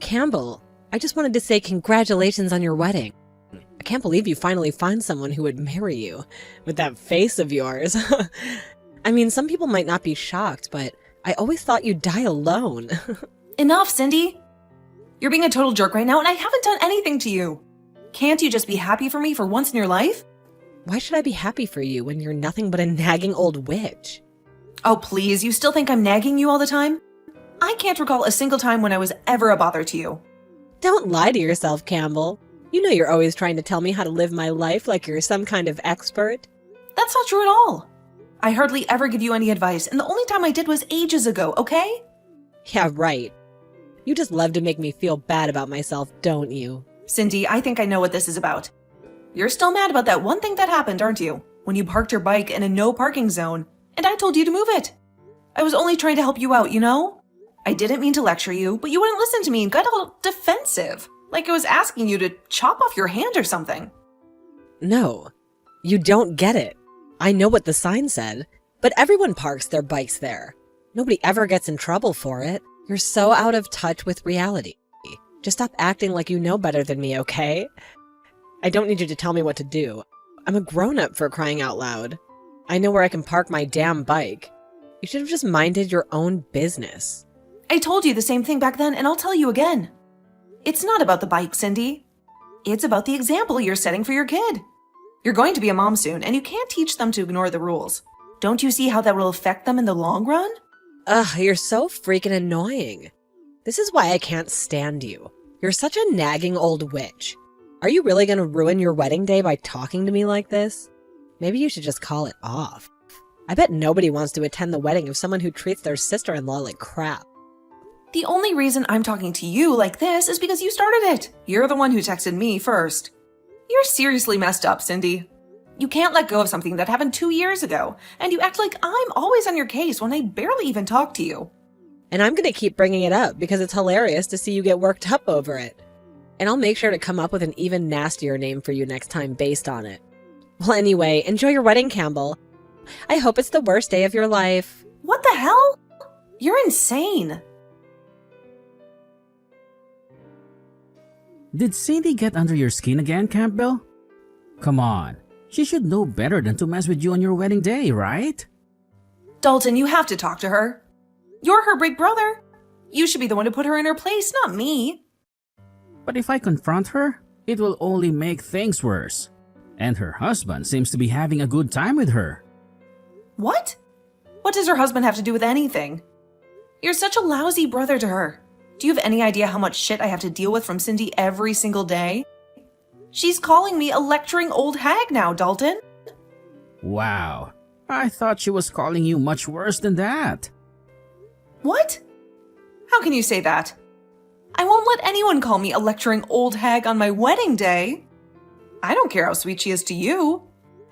Campbell, I just wanted to say congratulations on your wedding. I can't believe you finally find someone who would marry you, with that face of yours. I mean, some people might not be shocked, but I always thought you'd die alone. Enough, Cindy! You're being a total jerk right now, and I haven't done anything to you. Can't you just be happy for me for once in your life? Why should I be happy for you when you're nothing but a nagging old witch? Oh, please, you still think I'm nagging you all the time? I can't recall a single time when I was ever a bother to you. Don't lie to yourself, Campbell. You know you're always trying to tell me how to live my life like you're some kind of expert. That's not true at all. I hardly ever give you any advice, and the only time I did was ages ago, okay? Yeah, right. You just love to make me feel bad about myself, don't you? Cindy, I think I know what this is about. You're still mad about that one thing that happened, aren't you? When you parked your bike in a no parking zone, and I told you to move it. I was only trying to help you out, you know? I didn't mean to lecture you, but you wouldn't listen to me and got all defensive. Like I was asking you to chop off your hand or something. No, you don't get it. I know what the sign said, but everyone parks their bikes there. Nobody ever gets in trouble for it. You're so out of touch with reality. Just stop acting like you know better than me, okay? I don't need you to tell me what to do. I'm a grown-up, for crying out loud. I know where I can park my damn bike. You should have just minded your own business. I told you the same thing back then, and I'll tell you again. It's not about the bike, Cindy. It's about the example you're setting for your kid. You're going to be a mom soon, and you can't teach them to ignore the rules. Don't you see how that will affect them in the long run? Ugh, you're so freaking annoying. This is why I can't stand you. You're such a nagging old witch. Are you really going to ruin your wedding day by talking to me like this? Maybe you should just call it off. I bet nobody wants to attend the wedding of someone who treats their sister-in-law like crap. The only reason I'm talking to you like this is because you started it. You're the one who texted me first. You're seriously messed up, Cindy. You can't let go of something that happened 2 years ago, and you act like I'm always on your case when I barely even talk to you. And I'm going to keep bringing it up because it's hilarious to see you get worked up over it. And I'll make sure to come up with an even nastier name for you next time based on it. Well, anyway, enjoy your wedding, Campbell. I hope it's the worst day of your life. What the hell? You're insane. Did Cindy get under your skin again, Campbell? Come on, she should know better than to mess with you on your wedding day, right? Dalton, you have to talk to her. You're her big brother. You should be the one to put her in her place, not me. But if I confront her, it will only make things worse. And her husband seems to be having a good time with her. What? What does her husband have to do with anything? You're such a lousy brother to her. Do you have any idea how much shit I have to deal with from Cindy every single day? She's calling me a lecturing old hag now, Dalton. Wow, I thought she was calling you much worse than that. What? How can you say that? I won't let anyone call me a lecturing old hag on my wedding day. I don't care how sweet she is to you.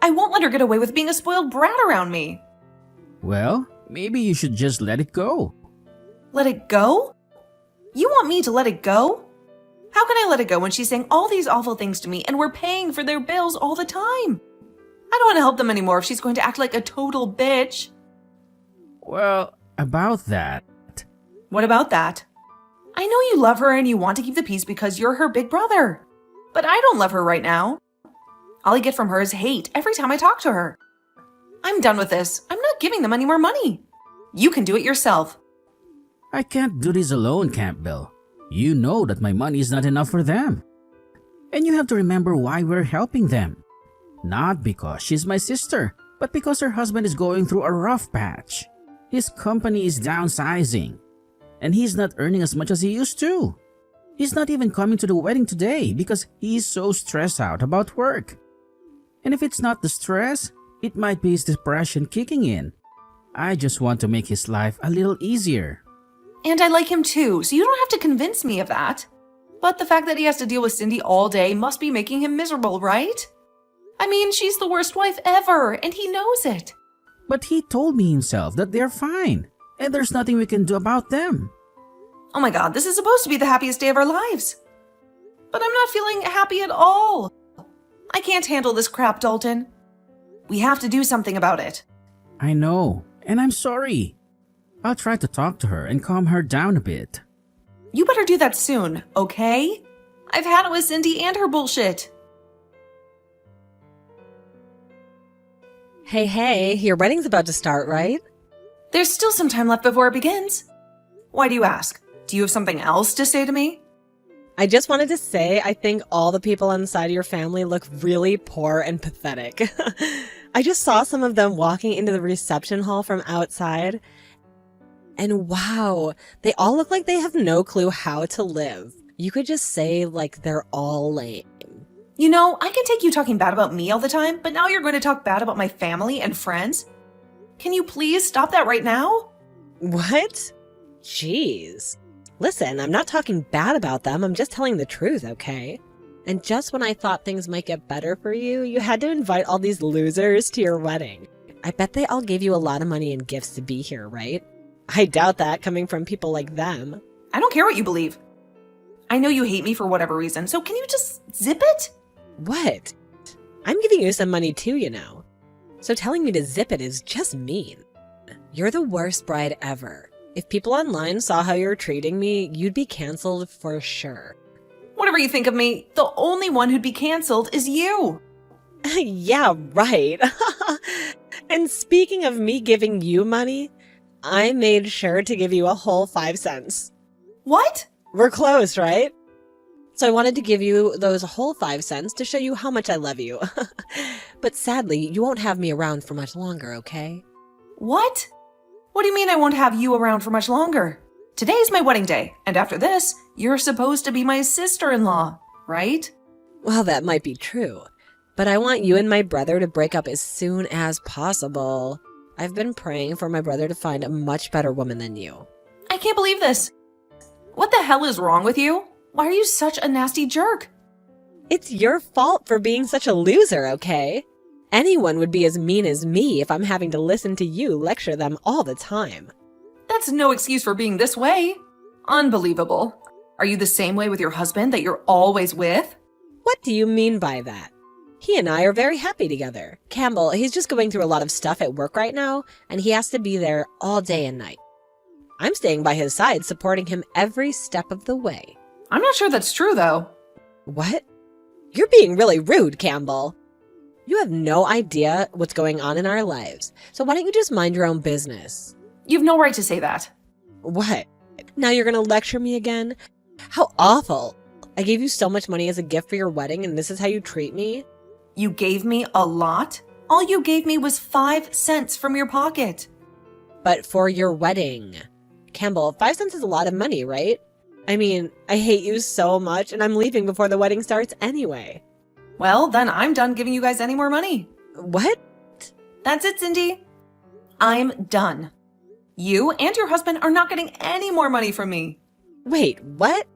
I won't let her get away with being a spoiled brat around me. Well, maybe you should just let it go. Let it go? You want me to let it go? How can I let it go when she's saying all these awful things to me and we're paying for their bills all the time? I don't want to help them anymore if she's going to act like a total bitch. Well, about that. What about that? I know you love her and you want to keep the peace because you're her big brother. But I don't love her right now. All I get from her is hate every time I talk to her. I'm done with this. I'm not giving them any more money. You can do it yourself. I can't do this alone, Campbell. You know that my money is not enough for them. And you have to remember why we're helping them. Not because she's my sister, but because her husband is going through a rough patch. His company is downsizing, and he's not earning as much as he used to. He's not even coming to the wedding today because he's so stressed out about work. And if it's not the stress, it might be his depression kicking in. I just want to make his life a little easier. And I like him too, so you don't have to convince me of that. But the fact that he has to deal with Cindy all day must be making him miserable, right? I mean, she's the worst wife ever, and he knows it. But he told me himself that they're fine, and there's nothing we can do about them. Oh my god, this is supposed to be the happiest day of our lives. But I'm not feeling happy at all. I can't handle this crap, Dalton. We have to do something about it. I know, and I'm sorry. I'll try to talk to her and calm her down a bit. You better do that soon, okay? I've had it with Cindy and her bullshit. Hey, your wedding's about to start, right? There's still some time left before it begins. Why do you ask? Do you have something else to say to me? I just wanted to say I think all the people inside your family look really poor and pathetic. I just saw some of them walking into the reception hall from outside. And wow, they all look like they have no clue how to live. You could just say like they're all lame. You know, I can take you talking bad about me all the time, but now you're going to talk bad about my family and friends? Can you please stop that right now? What? Jeez. Listen, I'm not talking bad about them. I'm just telling the truth, okay? And just when I thought things might get better for you, you had to invite all these losers to your wedding. I bet they all gave you a lot of money and gifts to be here, right? I doubt that coming from people like them. I don't care what you believe. I know you hate me for whatever reason, so can you just zip it? What? I'm giving you some money too, you know. So telling me to zip it is just mean. You're the worst bride ever. If people online saw how you're treating me, you'd be canceled for sure. Whatever you think of me, the only one who'd be canceled is you. Yeah, right. And speaking of me giving you money, I made sure to give you a whole 5 cents. What? We're close, right? So I wanted to give you those whole 5 cents to show you how much I love you. But sadly, you won't have me around for much longer, okay? What? What do you mean I won't have you around for much longer? Today's my wedding day, and after this, you're supposed to be my sister-in-law, right? Well, that might be true. But I want you and my brother to break up as soon as possible. I've been praying for my brother to find a much better woman than you. I can't believe this. What the hell is wrong with you? Why are you such a nasty jerk? It's your fault for being such a loser, okay? Anyone would be as mean as me if I'm having to listen to you lecture them all the time. That's no excuse for being this way. Unbelievable. Are you the same way with your husband that you're always with? What do you mean by that? He and I are very happy together. Campbell, he's just going through a lot of stuff at work right now, and he has to be there all day and night. I'm staying by his side, supporting him every step of the way. I'm not sure that's true, though. What? You're being really rude, Campbell. You have no idea what's going on in our lives, so why don't you just mind your own business? You've no right to say that. What? Now you're gonna lecture me again? How awful. I gave you so much money as a gift for your wedding, and this is how you treat me? You gave me a lot? All you gave me was 5 cents from your pocket. But for your wedding. Campbell, 5 cents is a lot of money, right? I mean, I hate you so much, and I'm leaving before the wedding starts anyway. Well, then I'm done giving you guys any more money. What? That's it, Cindy. I'm done. You and your husband are not getting any more money from me. Wait, what?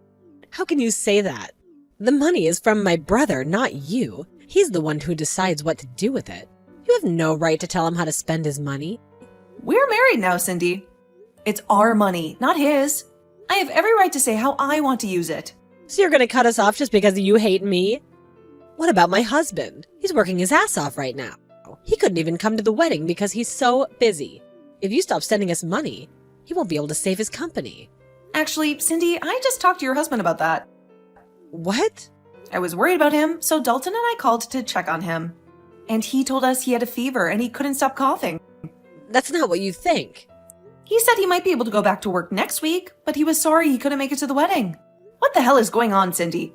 How can you say that? The money is from my brother, not you. He's the one who decides what to do with it. You have no right to tell him how to spend his money. We're married now, Cindy. It's our money, not his. I have every right to say how I want to use it. So you're gonna cut us off just because you hate me? What about my husband? He's working his ass off right now. He couldn't even come to the wedding because he's so busy. If you stop sending us money, he won't be able to save his company. Actually, Cindy, I just talked to your husband about that. What? I was worried about him, so Dalton and I called to check on him. And he told us he had a fever and he couldn't stop coughing. That's not what you think. He said he might be able to go back to work next week, but he was sorry he couldn't make it to the wedding. What the hell is going on, Cindy?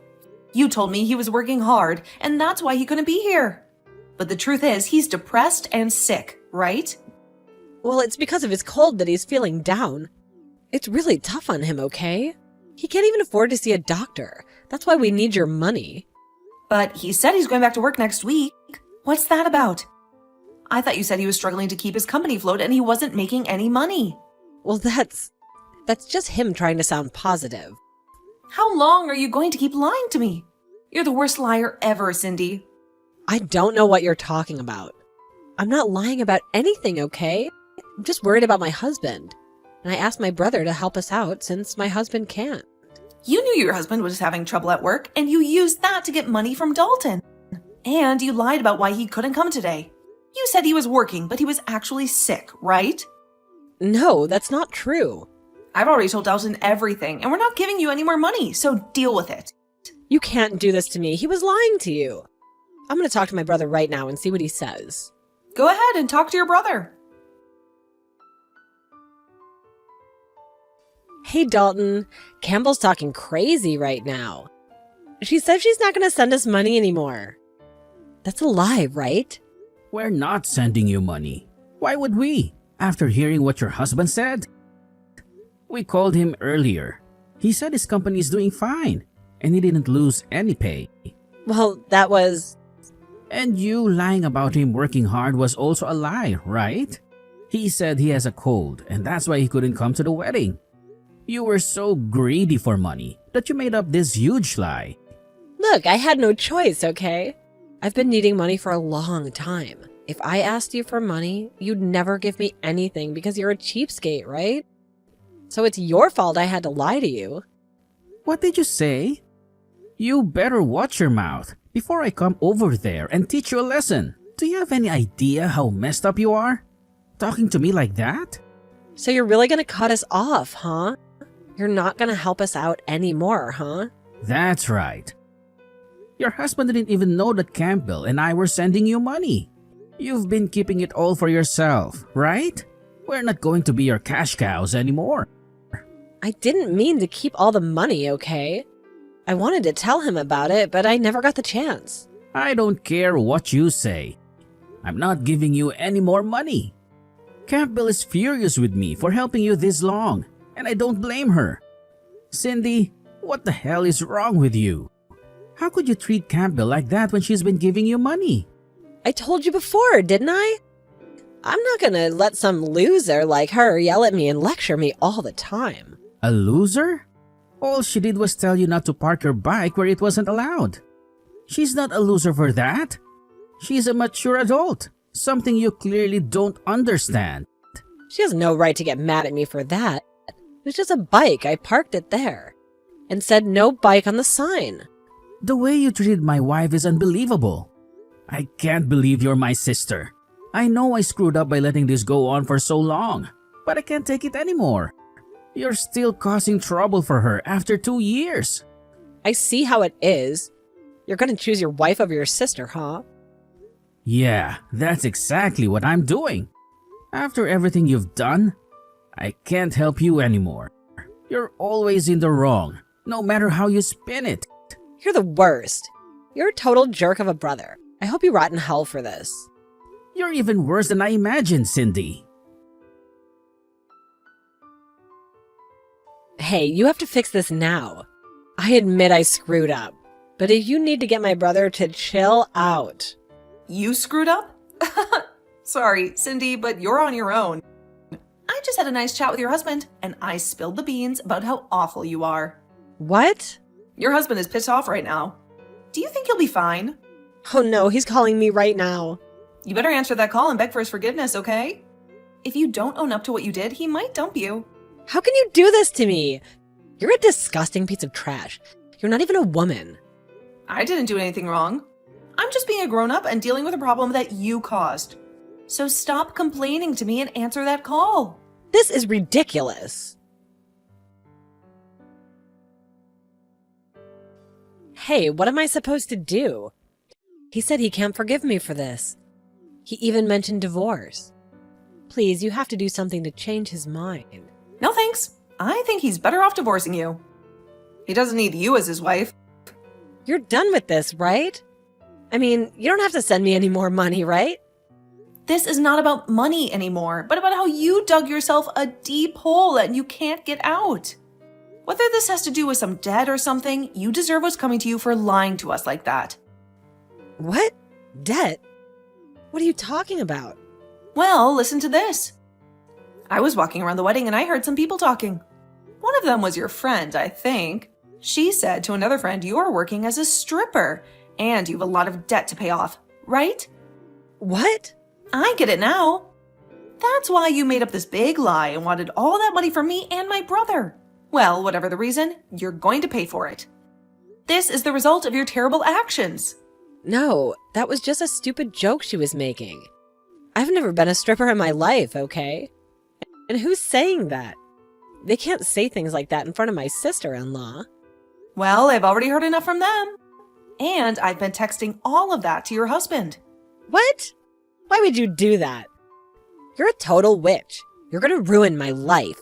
You told me he was working hard, and that's why he couldn't be here. But the truth is, he's depressed and sick, right? Well, it's because of his cold that he's feeling down. It's really tough on him, okay? He can't even afford to see a doctor. That's why we need your money. But he said he's going back to work next week. What's that about? I thought you said he was struggling to keep his company afloat and he wasn't making any money. Well, that's just him trying to sound positive. How long are you going to keep lying to me? You're the worst liar ever, Cindy. I don't know what you're talking about. I'm not lying about anything, okay? I'm just worried about my husband. And I asked my brother to help us out since my husband can't. You knew your husband was having trouble at work and you used that to get money from Dalton. And you lied about why he couldn't come today. You said he was working, but he was actually sick, right? No, that's not true. I've already told Dalton everything, and we're not giving you any more money, so deal with it. You can't do this to me. He was lying to you. I'm going to talk to my brother right now and see what he says. Go ahead and talk to your brother. Hey, Dalton. Campbell's talking crazy right now. She said she's not going to send us money anymore. That's a lie, right? We're not sending you money. Why would we? After hearing what your husband said? We called him earlier. He said his company is doing fine, and he didn't lose any pay. Well, that was... And you lying about him working hard was also a lie, right? He said he has a cold, and that's why he couldn't come to the wedding. You were so greedy for money that you made up this huge lie. Look, I had no choice, okay? I've been needing money for a long time. If I asked you for money, you'd never give me anything because you're a cheapskate, right? So it's your fault I had to lie to you. What did you say? You better watch your mouth before I come over there and teach you a lesson. Do you have any idea how messed up you are? Talking to me like that? So you're really gonna cut us off, huh? You're not gonna help us out anymore, huh? That's right. Your husband didn't even know that Campbell and I were sending you money. You've been keeping it all for yourself, right? We're not going to be your cash cows anymore. I didn't mean to keep all the money, okay? I wanted to tell him about it, but I never got the chance. I don't care what you say. I'm not giving you any more money. Campbell is furious with me for helping you this long, and I don't blame her. Cindy, what the hell is wrong with you? How could you treat Campbell like that when she's been giving you money? I told you before, didn't I? I'm not gonna let some loser like her yell at me and lecture me all the time. A loser? All she did was tell you not to park your bike where it wasn't allowed. She's not a loser for that. She's a mature adult, something you clearly don't understand. She has no right to get mad at me for that. It was just a bike. I parked it there and said no bike on the sign. The way you treated my wife is unbelievable. I can't believe you're my sister. I know I screwed up by letting this go on for so long, but I can't take it anymore. You're still causing trouble for her after 2 years. I see how it is. You're gonna choose your wife over your sister, huh? Yeah, that's exactly what I'm doing. After everything you've done, I can't help you anymore. You're always in the wrong, no matter how you spin it. You're the worst. You're a total jerk of a brother. I hope you rot in hell for this. You're even worse than I imagined, Cindy. Hey, you have to fix this now. I admit I screwed up, but if you need to get my brother to chill out. You screwed up? Sorry, Cindy, but you're on your own. I just had a nice chat with your husband, and I spilled the beans about how awful you are. What? Your husband is pissed off right now. Do you think he'll be fine? Oh no, he's calling me right now. You better answer that call and beg for his forgiveness, okay? If you don't own up to what you did, he might dump you. How can you do this to me? You're a disgusting piece of trash. You're not even a woman. I didn't do anything wrong. I'm just being a grown-up and dealing with a problem that you caused. So stop complaining to me and answer that call. This is ridiculous. Hey, what am I supposed to do? He said he can't forgive me for this. He even mentioned divorce. Please, you have to do something to change his mind. No thanks. I think he's better off divorcing you. He doesn't need you as his wife. You're done with this, right? I mean, you don't have to send me any more money, right? This is not about money anymore, but about how you dug yourself a deep hole and you can't get out. Whether this has to do with some debt or something, you deserve what's coming to you for lying to us like that. What? Debt? What are you talking about? Well, listen to this. I was walking around the wedding and I heard some people talking. One of them was your friend, I think. She said to another friend you're working as a stripper and you have a lot of debt to pay off, right? What? I get it now. That's why you made up this big lie and wanted all that money from me and my brother. Well, whatever the reason, you're going to pay for it. This is the result of your terrible actions. No, that was just a stupid joke she was making. I've never been a stripper in my life, okay? And who's saying that? They can't say things like that in front of my sister-in-law. Well, I've already heard enough from them. And I've been texting all of that to your husband. What? Why would you do that? You're a total witch. You're gonna ruin my life.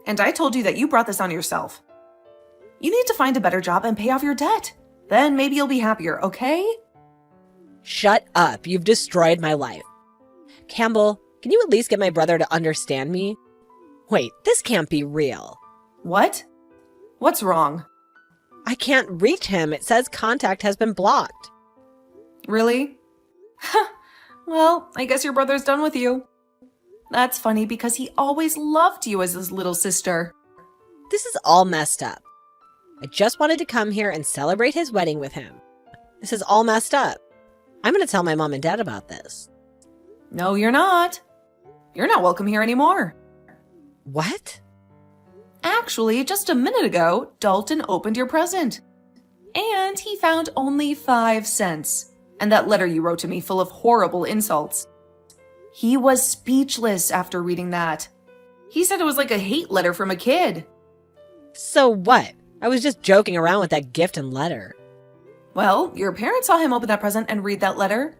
And I told you that you brought this on yourself. You need to find a better job and pay off your debt. Then maybe you'll be happier, okay? Shut up. You've destroyed my life. Campbell, can you at least get my brother to understand me? Wait, this can't be real. What? What's wrong? I can't reach him. It says contact has been blocked. Really? Well, I guess your brother's done with you. That's funny because he always loved you as his little sister. This is all messed up. I just wanted to come here and celebrate his wedding with him. This is all messed up. I'm going to tell my mom and dad about this. No, you're not. You're not welcome here anymore. What? Actually, just a minute ago, Dalton opened your present. And he found only 5 cents. And that letter you wrote to me full of horrible insults. He was speechless after reading that. He said it was like a hate letter from a kid. So what? I was just joking around with that gift and letter. Well, your parents saw him open that present and read that letter.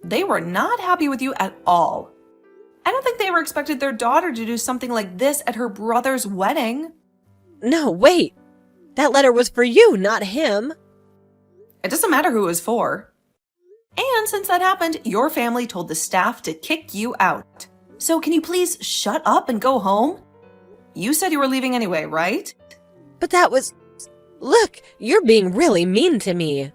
They were not happy with you at all. I don't think they ever expected their daughter to do something like this at her brother's wedding. No, wait. That letter was for you, not him. It doesn't matter who it was for. And since that happened, your family told the staff to kick you out. So can you please shut up and go home? You said you were leaving anyway, right? But that was... Look, you're being really mean to me.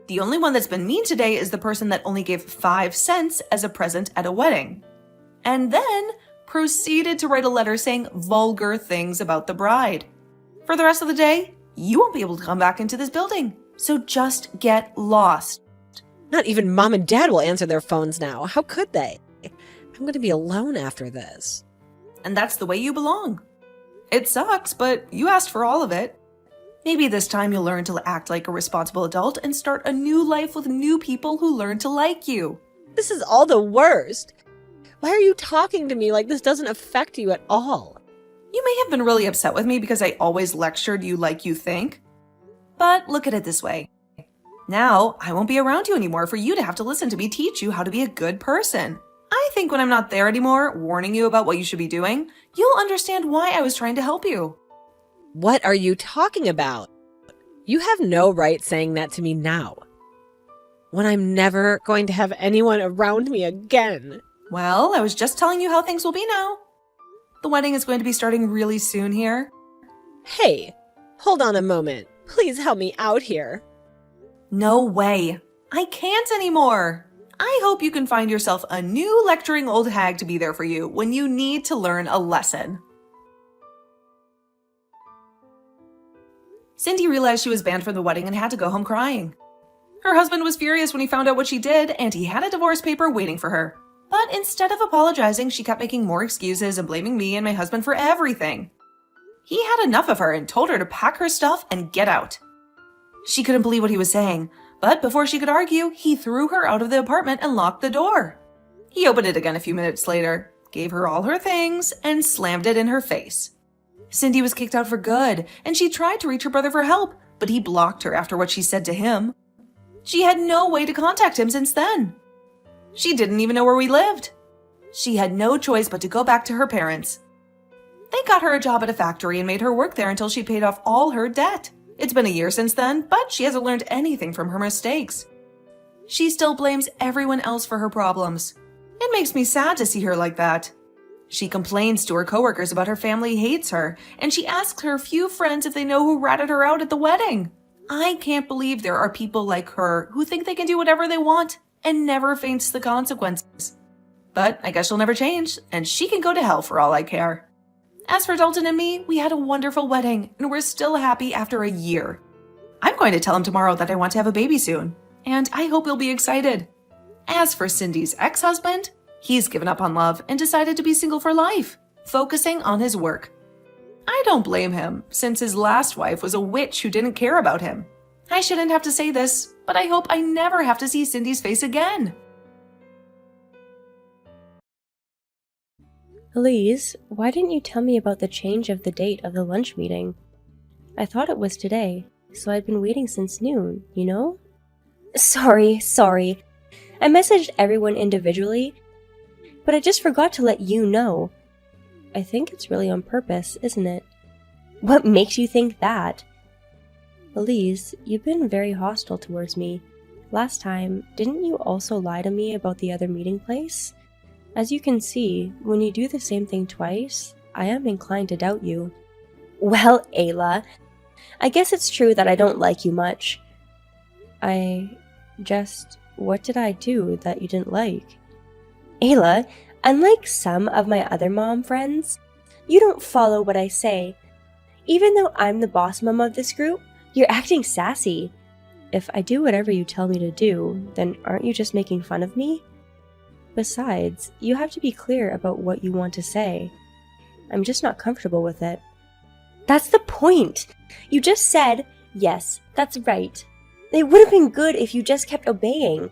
The only one that's been mean today is the person that only gave 5 cents as a present at a wedding. And then proceeded to write a letter saying vulgar things about the bride. For the rest of the day, you won't be able to come back into this building. So just get lost. Not even mom and dad will answer their phones now. How could they? I'm going to be alone after this. And that's the way you belong. It sucks, but you asked for all of it. Maybe this time you'll learn to act like a responsible adult and start a new life with new people who learn to like you. This is all the worst. Why are you talking to me like this doesn't affect you at all? You may have been really upset with me because I always lectured you like you think. But look at it this way. Now, I won't be around you anymore for you to have to listen to me teach you how to be a good person. I think when I'm not there anymore, warning you about what you should be doing, you'll understand why I was trying to help you. What are you talking about? You have no right saying that to me now. When I'm never going to have anyone around me again. Well, I was just telling you how things will be now. The wedding is going to be starting really soon here. Hey, hold on a moment. Please help me out here. No way. I can't anymore. I hope you can find yourself a new lecturing old hag to be there for you when you need to learn a lesson. Cindy realized she was banned from the wedding and had to go home crying. Her husband was furious when he found out what she did, and he had a divorce paper waiting for her. But instead of apologizing, she kept making more excuses and blaming me and my husband for everything. He had enough of her and told her to pack her stuff and get out. She couldn't believe what he was saying, but before she could argue, he threw her out of the apartment and locked the door. He opened it again a few minutes later, gave her all her things, and slammed it in her face. Cindy was kicked out for good, and she tried to reach her brother for help, but he blocked her after what she said to him. She had no way to contact him since then. She didn't even know where we lived. She had no choice but to go back to her parents. They got her a job at a factory and made her work there until she paid off all her debt. It's been a year since then, but she hasn't learned anything from her mistakes. She still blames everyone else for her problems. It makes me sad to see her like that. She complains to her coworkers about her family hates her, and she asks her few friends if they know who ratted her out at the wedding. I can't believe there are people like her who think they can do whatever they want and never face the consequences. But I guess she'll never change, and she can go to hell for all I care. As for Dalton and me, we had a wonderful wedding, and we're still happy after a year. I'm going to tell him tomorrow that I want to have a baby soon, and I hope he'll be excited. As for Cindy's ex-husband, he's given up on love and decided to be single for life, focusing on his work. I don't blame him, since his last wife was a witch who didn't care about him. I shouldn't have to say this, but I hope I never have to see Cindy's face again. Elise, why didn't you tell me about the change of the date of the lunch meeting? I thought it was today, so I'd been waiting since noon, you know? Sorry. I messaged everyone individually, but I just forgot to let you know. I think it's really on purpose, isn't it? What makes you think that? Elise, you've been very hostile towards me. Last time, didn't you also lie to me about the other meeting place? As you can see, when you do the same thing twice, I am inclined to doubt you. Well, Ayla, I guess it's true that I don't like you much. What did I do that you didn't like? Ayla, unlike some of my other mom friends, you don't follow what I say. Even though I'm the boss mom of this group, you're acting sassy. If I do whatever you tell me to do, then aren't you just making fun of me? Besides, you have to be clear about what you want to say. I'm just not comfortable with it. That's the point! You just said, yes, that's right. It would have been good if you just kept obeying.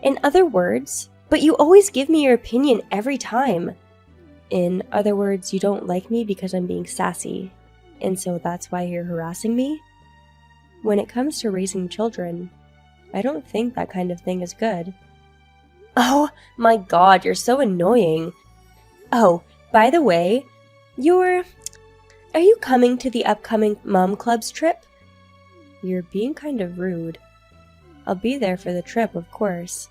In other words, but you always give me your opinion every time. In other words, you don't like me because I'm being sassy, and so that's why you're harassing me? When it comes to raising children, I don't think that kind of thing is good. Oh my god, you're so annoying. Oh, by the way, are you coming to the upcoming Mom Club's trip? You're being kind of rude. I'll be there for the trip, of course.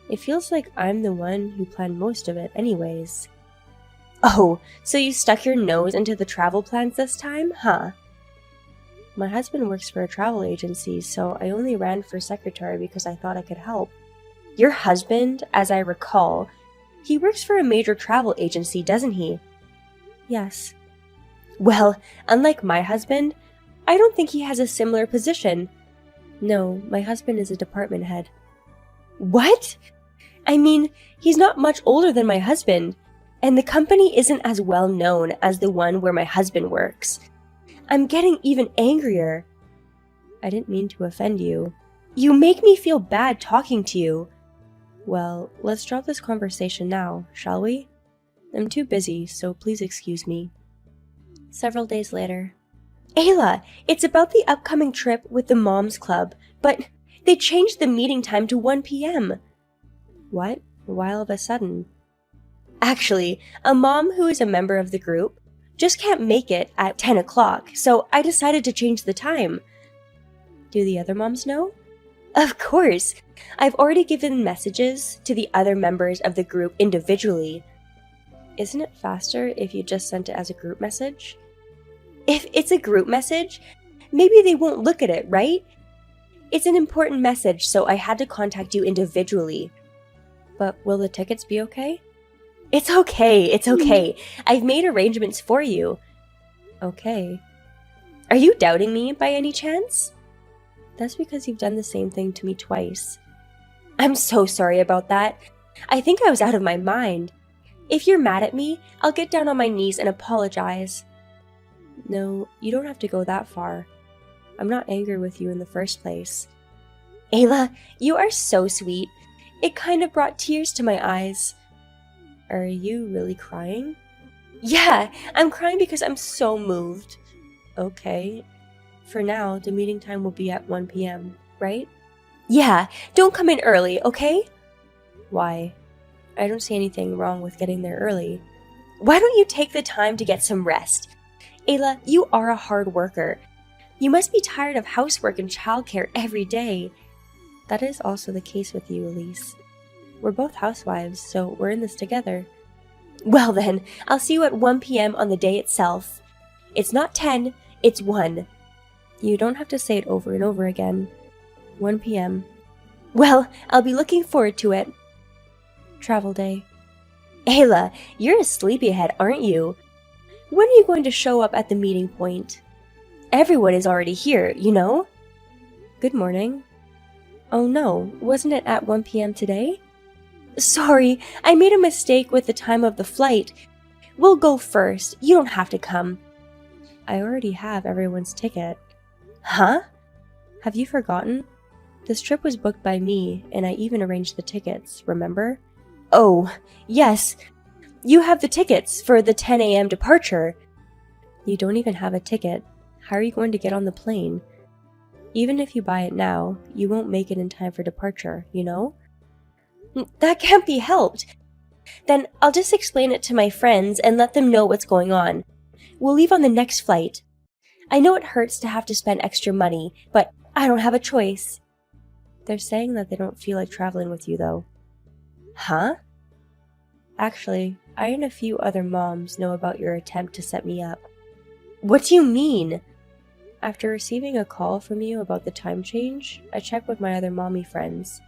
It feels like I'm the one who planned most of it anyways. Oh, so you stuck your nose into the travel plans this time, huh? My husband works for a travel agency, so I only ran for secretary because I thought I could help. Your husband, as I recall, he works for a major travel agency, doesn't he? Yes. Well, unlike my husband, I don't think he has a similar position. No, my husband is a department head. What? I mean, he's not much older than my husband, and the company isn't as well known as the one where my husband works. I'm getting even angrier. I didn't mean to offend you. You make me feel bad talking to you. Well, let's drop this conversation now, shall we? I'm too busy, so please excuse me. Several days later. Ayla, it's about the upcoming trip with the Moms Club, but they changed the meeting time to 1 p.m. What? Why all of a sudden? Actually, a mom who is a member of the group just can't make it at 10 o'clock, so I decided to change the time. Do the other moms know? Of course! I've already given messages to the other members of the group individually. Isn't it faster if you just sent it as a group message? If it's a group message, maybe they won't look at it, right? It's an important message, so I had to contact you individually. But will the tickets be okay? It's okay. I've made arrangements for you. Okay. Are you doubting me by any chance? That's because you've done the same thing to me twice. I'm so sorry about that. I think I was out of my mind. If you're mad at me, I'll get down on my knees and apologize. No, you don't have to go that far. I'm not angry with you in the first place. Ayla, you are so sweet. It kind of brought tears to my eyes. Are you really crying? Yeah, I'm crying because I'm so moved. Okay. For now, the meeting time will be at 1 p.m., right? Yeah, don't come in early, okay? Why? I don't see anything wrong with getting there early. Why don't you take the time to get some rest? Ayla, you are a hard worker. You must be tired of housework and childcare every day. That is also the case with you, Elise. We're both housewives, so we're in this together. Well then, I'll see you at 1 p.m. on the day itself. It's not 10, it's 1. You don't have to say it over and over again. 1 p.m. Well, I'll be looking forward to it. Travel day. Ayla, you're a sleepyhead, aren't you? When are you going to show up at the meeting point? Everyone is already here, you know? Good morning. Oh no, wasn't it at 1 p.m. today? Sorry, I made a mistake with the time of the flight. We'll go first. You don't have to come. I already have everyone's ticket. Huh? Have you forgotten? This trip was booked by me, and I even arranged the tickets, remember? Oh, yes. You have the tickets for the 10 a.m. departure. You don't even have a ticket. How are you going to get on the plane? Even if you buy it now, you won't make it in time for departure, you know? That can't be helped. Then I'll just explain it to my friends and let them know what's going on. We'll leave on the next flight. I know it hurts to have to spend extra money, but I don't have a choice. They're saying that they don't feel like traveling with you, though. Huh? Actually, I and a few other moms know about your attempt to set me up. What do you mean? After receiving a call from you about the time change, I checked with my other mommy friends.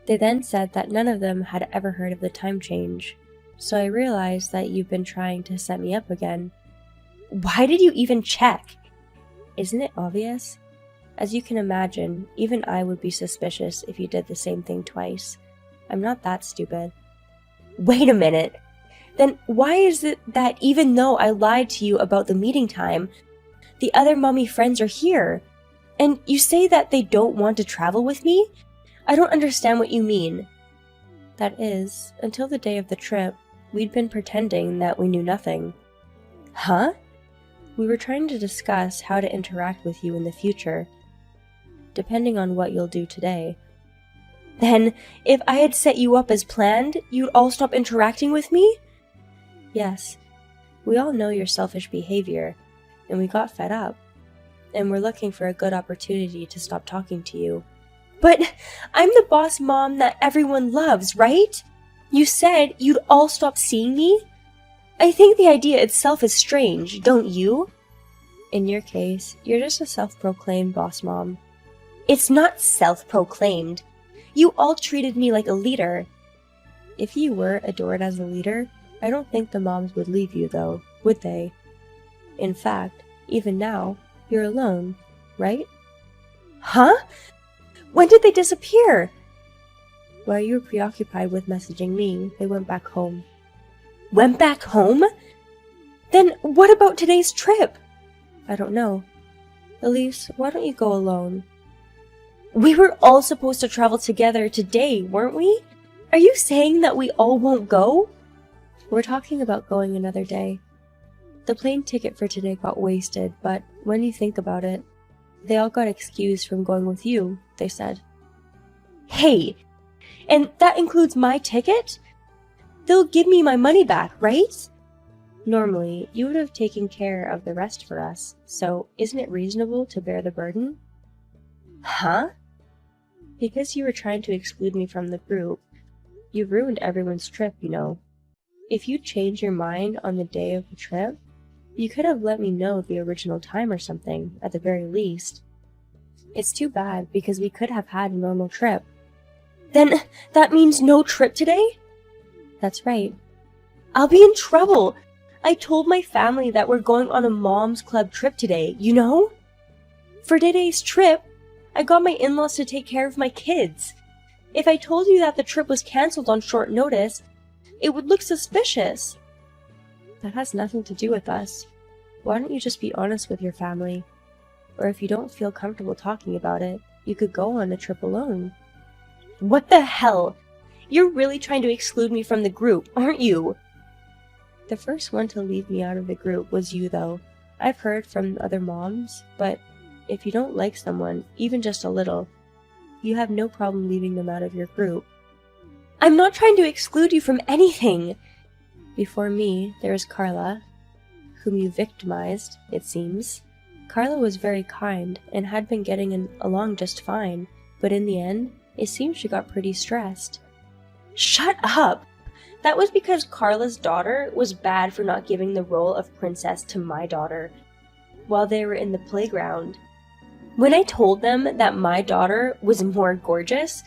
They then said that none of them had ever heard of the time change, so I realized that you've been trying to set me up again. Why did you even check? Isn't it obvious? As you can imagine, even I would be suspicious if you did the same thing twice. I'm not that stupid. Wait a minute. Then why is it that even though I lied to you about the meeting time, the other mommy friends are here? And you say that they don't want to travel with me? I don't understand what you mean. That is, until the day of the trip, we'd been pretending that we knew nothing. Huh? We were trying to discuss how to interact with you in the future, depending on what you'll do today. Then, if I had set you up as planned, you'd all stop interacting with me? Yes. We all know your selfish behavior, and we got fed up. And we're looking for a good opportunity to stop talking to you. But I'm the boss mom that everyone loves, right? You said you'd all stop seeing me? I think the idea itself is strange, don't you? In your case, you're just a self-proclaimed boss mom. It's not self-proclaimed. You all treated me like a leader. If you were adored as a leader, I don't think the moms would leave you though, would they? In fact, even now, you're alone, right? Huh? When did they disappear? While you were preoccupied with messaging me, they went back home. Went back home? Then what about today's trip? I don't know. Elise, why don't you go alone? We were all supposed to travel together today, weren't we? Are you saying that we all won't go? We're talking about going another day. The plane ticket for today got wasted, but when you think about it, they all got excused from going with you, they said. Hey, and that includes my ticket? They'll give me my money back, right? Normally, you would have taken care of the rest for us, so isn't it reasonable to bear the burden? Huh? Because you were trying to exclude me from the group, you've ruined everyone's trip, you know. If you change your mind on the day of the trip, you could have let me know the original time or something, at the very least. It's too bad, because we could have had a normal trip. Then that means no trip today? That's right. I'll be in trouble. I told my family that we're going on a mom's club trip today, you know? For today's trip, I got my in-laws to take care of my kids. If I told you that the trip was cancelled on short notice, it would look suspicious. That has nothing to do with us. Why don't you just be honest with your family? Or if you don't feel comfortable talking about it, you could go on the trip alone. What the hell? You're really trying to exclude me from the group, aren't you? The first one to leave me out of the group was you, though. I've heard from other moms, but if you don't like someone, even just a little, you have no problem leaving them out of your group. I'm not trying to exclude you from anything! Before me, there was Carla, whom you victimized, it seems. Carla was very kind and had been getting along just fine, but in the end, it seems she got pretty stressed. Shut up! That was because Carla's daughter was bad for not giving the role of princess to my daughter while they were in the playground. When I told them that my daughter was more gorgeous,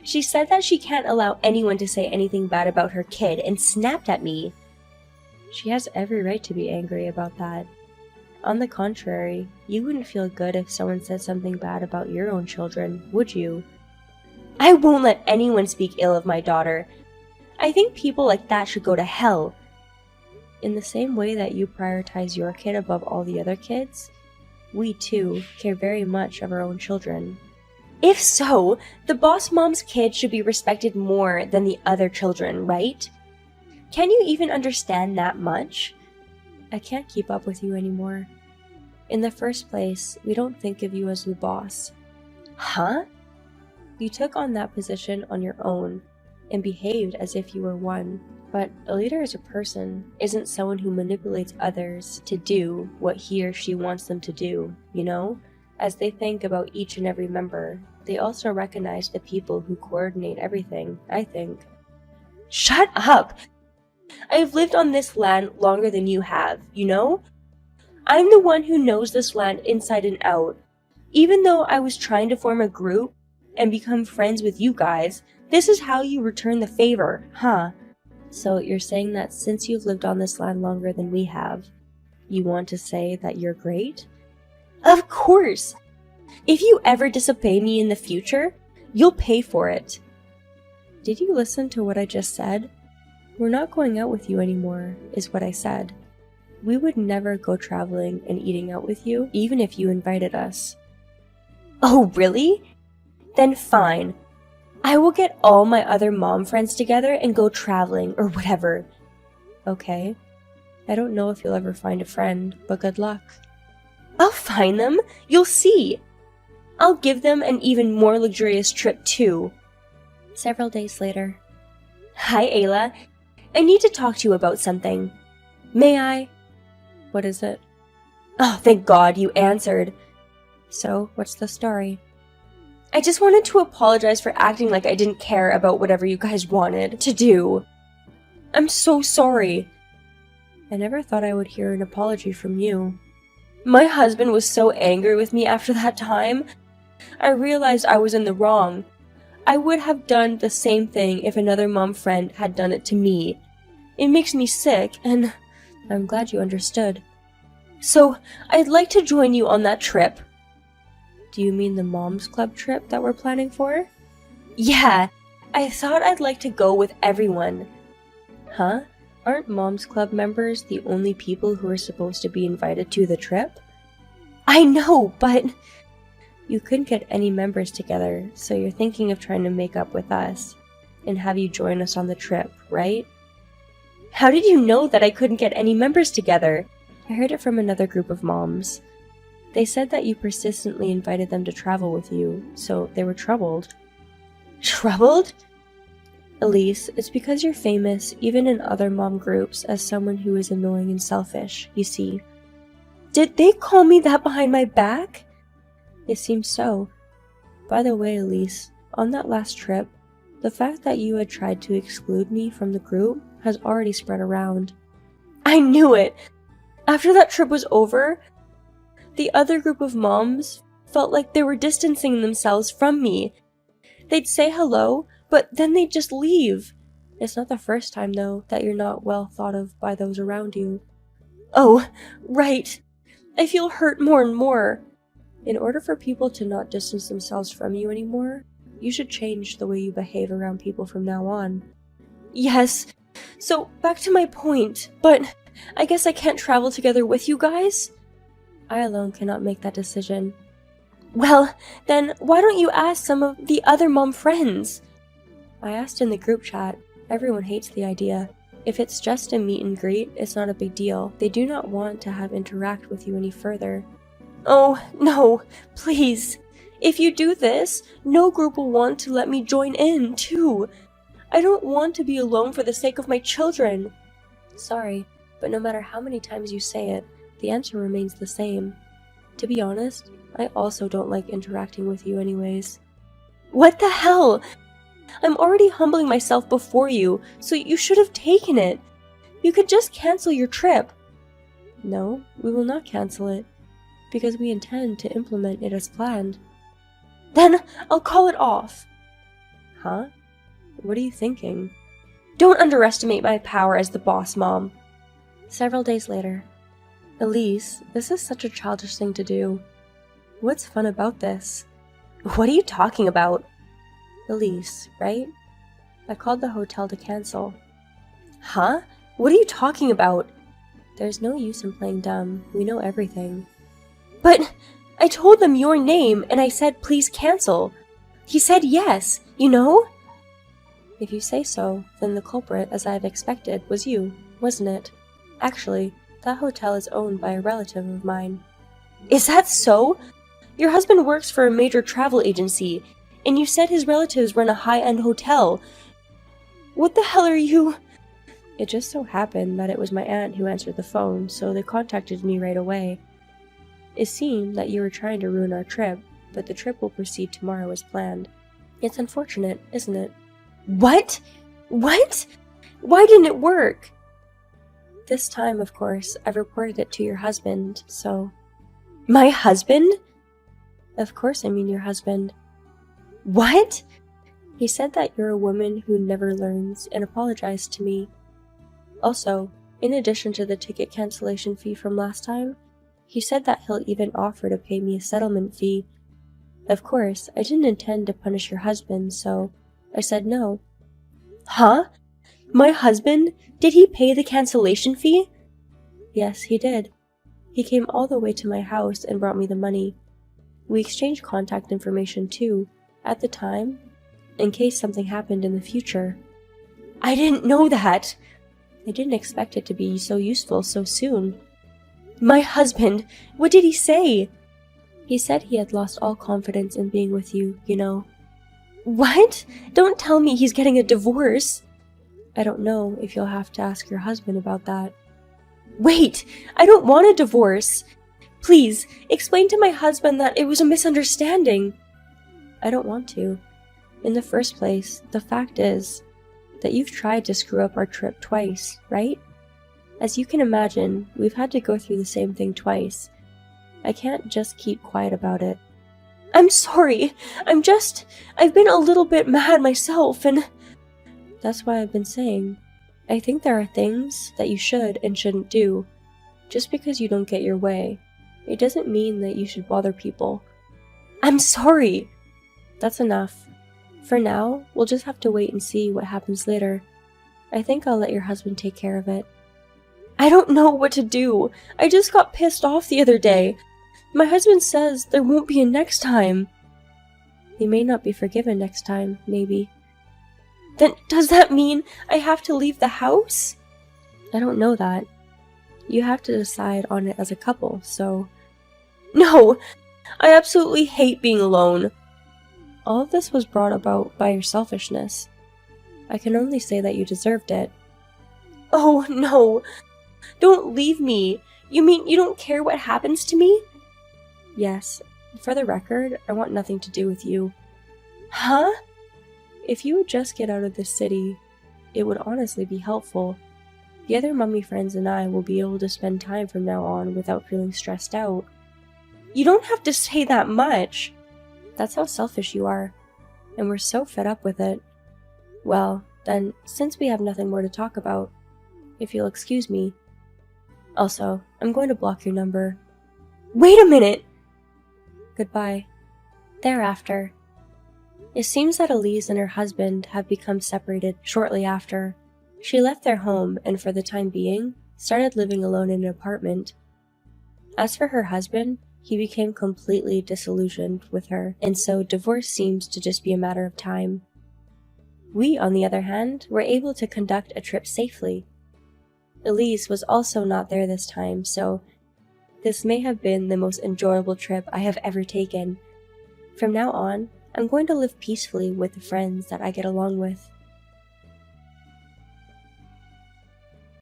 she said that she can't allow anyone to say anything bad about her kid and snapped at me. She has every right to be angry about that. On the contrary, you wouldn't feel good if someone said something bad about your own children, would you? I won't let anyone speak ill of my daughter. I think people like that should go to hell. In the same way that you prioritize your kid above all the other kids, we too care very much of our own children. If so, the boss mom's kid should be respected more than the other children, right? Can you even understand that much? I can't keep up with you anymore. In the first place, we don't think of you as the boss. Huh? You took on that position on your own and behaved as if you were one. But a leader as a person isn't someone who manipulates others to do what he or she wants them to do, you know? As they think about each and every member, they also recognize the people who coordinate everything, I think. Shut up! I've lived on this land longer than you have, you know? I'm the one who knows this land inside and out. Even though I was trying to form a group and become friends with you guys, this is how you return the favor, huh? So you're saying that since you've lived on this land longer than we have, you want to say that you're great? Of course! If you ever disobey me in the future, you'll pay for it. Did you listen to what I just said? We're not going out with you anymore, is what I said. We would never go traveling and eating out with you, even if you invited us. Oh, really? Then fine. I will get all my other mom friends together and go traveling or whatever. Okay. I don't know if you'll ever find a friend, but good luck. I'll find them. You'll see. I'll give them an even more luxurious trip too. Several days later. Hi, Ayla. I need to talk to you about something. May I? What is it? Oh, thank God you answered. So, what's the story? I just wanted to apologize for acting like I didn't care about whatever you guys wanted to do. I'm so sorry. I never thought I would hear an apology from you. My husband was so angry with me after that time. I realized I was in the wrong. I would have done the same thing if another mom friend had done it to me. It makes me sick, and I'm glad you understood. So, I'd like to join you on that trip. Do you mean the Moms Club trip that we're planning for? Yeah, I thought I'd like to go with everyone. Huh? Aren't Moms Club members the only people who are supposed to be invited to the trip? I know, but you couldn't get any members together, so you're thinking of trying to make up with us and have you join us on the trip, right? How did you know that I couldn't get any members together? I heard it from another group of moms. They said that you persistently invited them to travel with you, so they were troubled. Troubled? Elise, it's because you're famous, even in other mom groups, as someone who is annoying and selfish, you see. Did they call me that behind my back? It seems so. By the way, Elise, on that last trip, the fact that you had tried to exclude me from the group has already spread around. I knew it! After that trip was over, the other group of moms felt like they were distancing themselves from me. They'd say hello, but then they'd just leave. It's not the first time, though, that you're not well thought of by those around you. Oh, right. I feel hurt more and more. In order for people to not distance themselves from you anymore, you should change the way you behave around people from now on. Yes, so back to my point, but I guess I can't travel together with you guys? I alone cannot make that decision. Well, then why don't you ask some of the other mom friends? I asked in the group chat. Everyone hates the idea. If it's just a meet and greet, it's not a big deal. They do not want to have interact with you any further. Oh, no, please. If you do this, no group will want to let me join in, too. I don't want to be alone for the sake of my children. Sorry, but no matter how many times you say it, the answer remains the same. To be honest, I also don't like interacting with you anyways. What the hell? I'm already humbling myself before you, so you should have taken it. You could just cancel your trip. No, we will not cancel it, because we intend to implement it as planned. Then I'll call it off. Huh? What are you thinking? Don't underestimate my power as the boss mom. Several days later. Elise, this is such a childish thing to do. What's fun about this? What are you talking about? Elise, right? I called the hotel to cancel. Huh? What are you talking about? There's no use in playing dumb. We know everything. But I told them your name and I said please cancel. He said yes, you know? If you say so, then the culprit, as I have expected, was you, wasn't it? Actually, that hotel is owned by a relative of mine. Is that so? Your husband works for a major travel agency, and you said his relatives run a high-end hotel. What the hell are you? It just so happened that it was my aunt who answered the phone, so they contacted me right away. It seemed that you were trying to ruin our trip, but the trip will proceed tomorrow as planned. It's unfortunate, isn't it? What? What? Why didn't it work? This time, of course, I've reported it to your husband, so... My husband? Of course I mean your husband. What? He said that you're a woman who never learns and apologized to me. Also, in addition to the ticket cancellation fee from last time, he said that he'll even offer to pay me a settlement fee. Of course, I didn't intend to punish your husband, so I said no. Huh? My husband? Did he pay the cancellation fee? Yes, he did. He came all the way to my house and brought me the money. We exchanged contact information too, at the time, in case something happened in the future. I didn't know that! I didn't expect it to be so useful so soon. My husband! What did he say? He said he had lost all confidence in being with you, you know. What? Don't tell me he's getting a divorce! I don't know if you'll have to ask your husband about that. Wait! I don't want a divorce! Please, explain to my husband that it was a misunderstanding. I don't want to. In the first place, the fact is that you've tried to screw up our trip twice, right? As you can imagine, we've had to go through the same thing twice. I can't just keep quiet about it. I'm sorry. I've been a little bit mad myself, and that's why I've been saying, I think there are things that you should and shouldn't do. Just because you don't get your way, it doesn't mean that you should bother people. I'm sorry. That's enough. For now, we'll just have to wait and see what happens later. I think I'll let your husband take care of it. I don't know what to do. I just got pissed off the other day. My husband says there won't be a next time. He may not be forgiven next time, maybe. Then does that mean I have to leave the house? I don't know that. You have to decide on it as a couple, so... No! I absolutely hate being alone. All of this was brought about by your selfishness. I can only say that you deserved it. Oh, no! Don't leave me! You mean you don't care what happens to me? Yes. For the record, I want nothing to do with you. Huh? If you would just get out of this city, it would honestly be helpful. The other mummy friends and I will be able to spend time from now on without feeling stressed out. You don't have to say that much! That's how selfish you are, and we're so fed up with it. Well, then, since we have nothing more to talk about, if you'll excuse me. Also, I'm going to block your number. Wait a minute! Goodbye. Thereafter. It seems that Elise and her husband have become separated shortly after. She left their home and for the time being, started living alone in an apartment. As for her husband, he became completely disillusioned with her, and so divorce seems to just be a matter of time. We, on the other hand, were able to conduct a trip safely. Elise was also not there this time, so this may have been the most enjoyable trip I have ever taken. From now on, I'm going to live peacefully with the friends that I get along with.